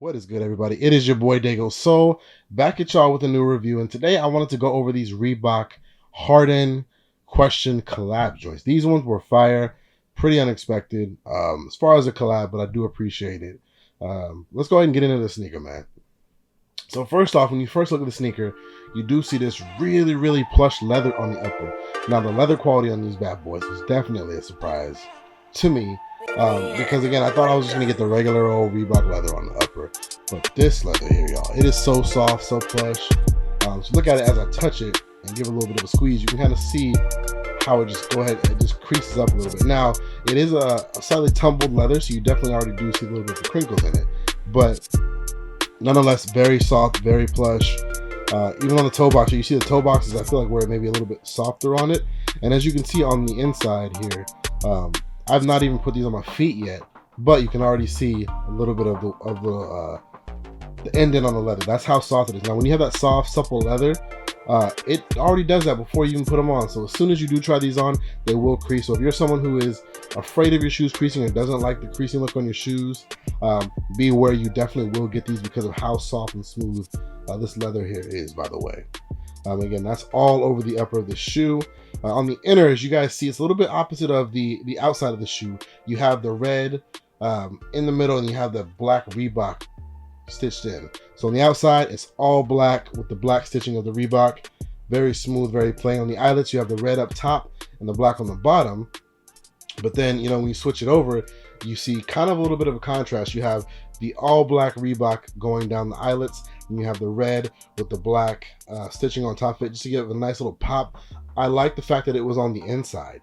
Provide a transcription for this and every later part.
What is good, everybody? It is your boy DaygoSole back at y'all with a new review, and today I wanted to go over these Reebok Harden question collab joints. These ones were fire, pretty unexpected as far as a collab, but I do appreciate it. Let's go ahead and get into the sneaker, man. So first off, when you first look at the sneaker, you do see this really plush leather on the upper. Now the leather quality on these bad boys was definitely a surprise to me. Because again, I thought I was just gonna get the regular old Reebok leather on the upper, but this leather here, y'all, it is so soft, so plush. So look at it as I touch it and give it a little bit of a squeeze. You can kind of see how it just creases up a little bit. Now it is a slightly tumbled leather, so you definitely already do see a little bit of the crinkles in it, but nonetheless, very soft, very plush. Even on the toe box, you see the toe boxes, I feel like were maybe a little bit softer on it. And as you can see on the inside here, I've not even put these on my feet yet, but you can already see a little bit of the indent on the leather. That's how soft it is. Now, when you have that soft, supple leather, it already does that before you even put them on. So as soon as you do try these on, they will crease. So if you're someone who is afraid of your shoes creasing and doesn't like the creasing look on your shoes, be aware you definitely will get these because of how soft and smooth this leather here is, by the way. Again, that's all over the upper of the shoe. On the inner, as you guys see, it's a little bit opposite of the outside of the shoe. You have the red in the middle, and you have the black Reebok stitched in. So on the outside, it's all black with the black stitching of the Reebok. Very smooth, very plain. On the eyelets, you have the red up top and the black on the bottom. But then, you know, when you switch it over, you see kind of a little bit of a contrast. You have the all black Reebok going down the eyelets, and you have the red with the black stitching on top of it, just to give it a nice little pop. I like the fact that it was on the inside,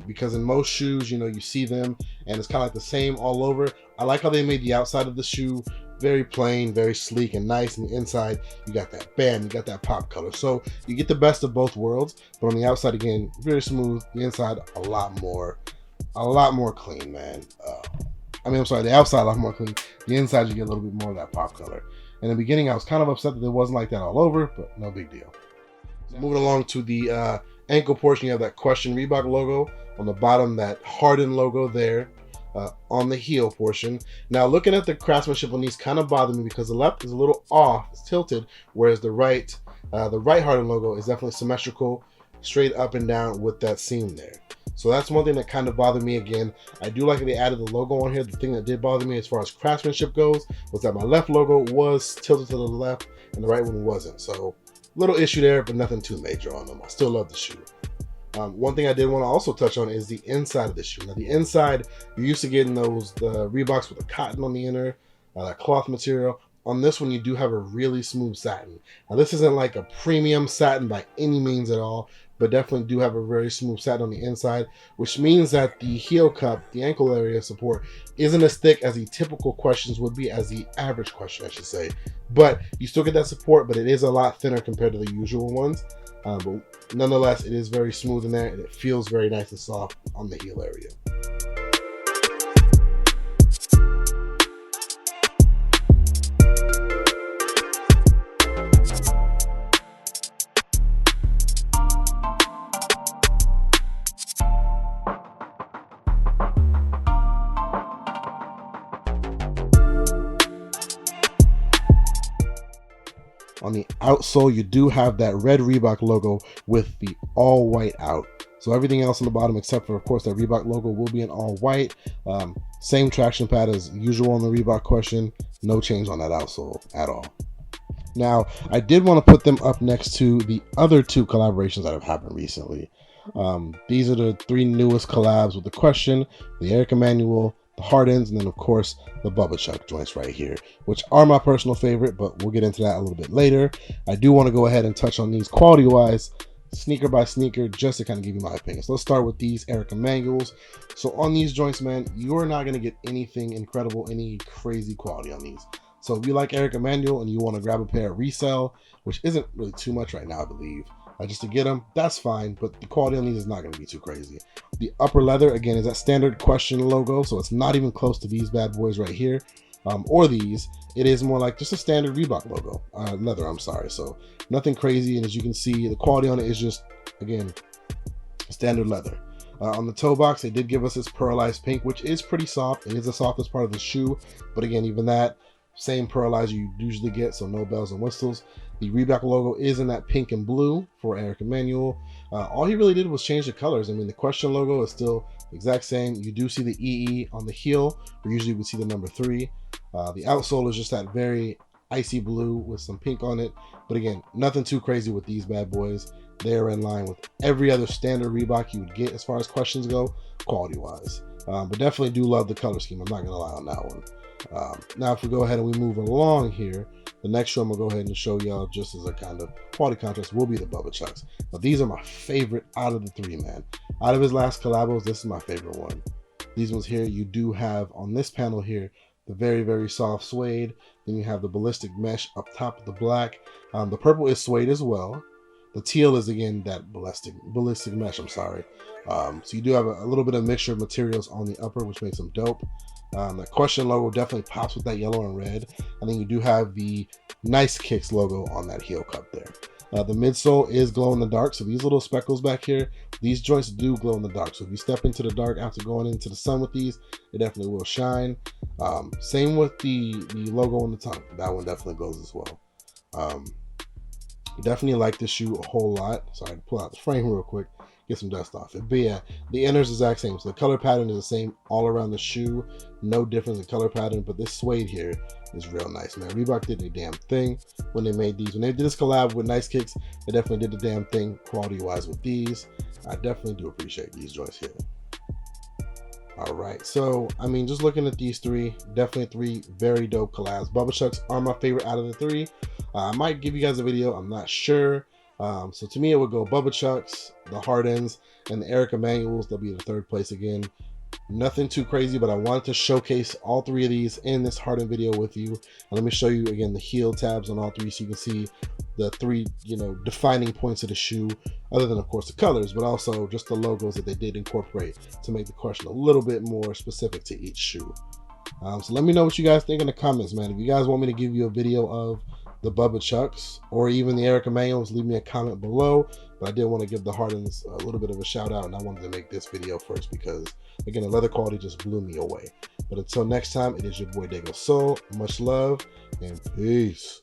because in most shoes, you know, you see them and it's kind of like the same all over. I like how they made the outside of the shoe very plain, very sleek and nice, and the inside you got that bam, you got that pop color. So you get the best of both worlds, but on the outside, again, very smooth. The inside a lot more clean, man. I'm sorry, the outside a lot more clean. The inside you get a little bit more of that pop color. In the beginning, I was kind of upset that it wasn't like that all over, but no big deal. Moving along to the ankle portion, you have that question Reebok logo on the bottom, that Harden logo there on the heel portion. Now, looking at the craftsmanship on these kind of bothered me because the left is a little off, it's tilted, whereas the right Harden logo is definitely symmetrical, straight up and down with that seam there. So that's one thing that kind of bothered me. Again, I do like that they added the logo on here. The thing that did bother me as far as craftsmanship goes was that my left logo was tilted to the left and the right one wasn't. So little issue there, but nothing too major on them. I still love the shoe. One thing I did want to also touch on is the inside of the shoe. Now, the inside, you're used to getting the Reeboks with the cotton on the inner, that cloth material. On this one, you do have a really smooth satin. Now, this isn't like a premium satin by any means at all, but definitely do have a very smooth satin on the inside, which means that the heel cup, the ankle area support, isn't as thick as the typical questions would be, as the average question, I should say. But you still get that support, but it is a lot thinner compared to the usual ones. But nonetheless, it is very smooth in there, and it feels very nice and soft on the heel area. On the outsole, you do have that red Reebok logo with the all white out. So everything else on the bottom, except for, of course, that Reebok logo, will be in all white. Same traction pad as usual on the Reebok question. No change on that outsole at all. Now, I did want to put them up next to the other two collaborations that have happened recently. These are the three newest collabs with the question, the Eric Emanuel, the Hardens, and then of course the Bubba Chuck joints right here, which are my personal favorite, but we'll get into that a little bit later. I do want to go ahead and touch on these quality wise, sneaker by sneaker, just to kind of give you my opinion. So let's start with these Eric Emanuels. So on these joints, man, you're not going to get anything incredible, any crazy quality on these. So if you like Eric Emanuel and you want to grab a pair of resale, which isn't really too much right now, I believe, just to get them, that's fine, but the quality on these is not going to be too crazy. The upper leather, again, is that standard question logo, so it's not even close to these bad boys right here, or these. It is more like just a standard Reebok logo, leather, I'm sorry. So nothing crazy, and as you can see, the quality on it is just, again, standard leather. On the toe box, they did give us this pearlized pink, which is pretty soft. It is the softest part of the shoe, but again, even that, Same pearlizer you usually get, so no bells and whistles. The Reebok logo is in that pink and blue for Eric Emanuel. All he really did was change the colors. I mean, the question logo is still the exact same. You do see the EE on the heel, where usually we see the number 3. The outsole is just that very icy blue with some pink on it. But again, nothing too crazy with these bad boys. They're in line with every other standard Reebok you would get as far as questions go, quality-wise. But definitely do love the color scheme. I'm not going to lie on that one. Now, if we go ahead and we move along here, the next show I'm going to go ahead and show y'all just as a kind of quality contrast will be the Bubba Chucks. Now, these are my favorite out of the 3, man. Out of his last collabos, this is my favorite one. These ones here, you do have on this panel here, the very, very soft suede. Then you have the ballistic mesh up top of the black. The purple is suede as well. The teal is, again, that ballistic mesh, I'm sorry. So you do have a little bit of mixture of materials on the upper, which makes them dope. That question logo definitely pops with that yellow and red. And then you do have the Nice Kicks logo on that heel cup there. The midsole is glow in the dark, so these little speckles back here, these joints do glow in the dark. So if you step into the dark after going into the sun with these, it definitely will shine. Same with the logo on the tongue. That one definitely glows as well. Definitely like this shoe a whole lot. Sorry to pull out the frame real quick, get some dust off it. But yeah, the inner is the exact same. So the color pattern is the same all around the shoe. No difference in color pattern, but this suede here is real nice, man. Reebok did a damn thing when they made these. When they did this collab with Nice Kicks, they definitely did the damn thing quality-wise with these. I definitely do appreciate these joints here. All right, so I mean, just looking at these 3, definitely 3 very dope collabs. Bubba Chucks are my favorite out of the 3. I might give you guys a video, I'm not sure. So to me, it would go Bubba Chucks, the Hardens, and the Eric Emanuels. They'll be in the 3rd place again. Nothing too crazy, but I wanted to showcase all 3 of these in this Harden video with you. And let me show you again the heel tabs on all 3 so you can see the 3, defining points of the shoe, other than of course the colors, but also just the logos that they did incorporate to make the question a little bit more specific to each shoe. So let me know what you guys think in the comments, man. If you guys want me to give you a video of the Bubba Chucks or even the Eric Emanuels, leave me a comment below. But I did want to give the Hardens a little bit of a shout out, and I wanted to make this video first because, again, the leather quality just blew me away. But until next time, it is your boy DaygoSole. Much love and peace.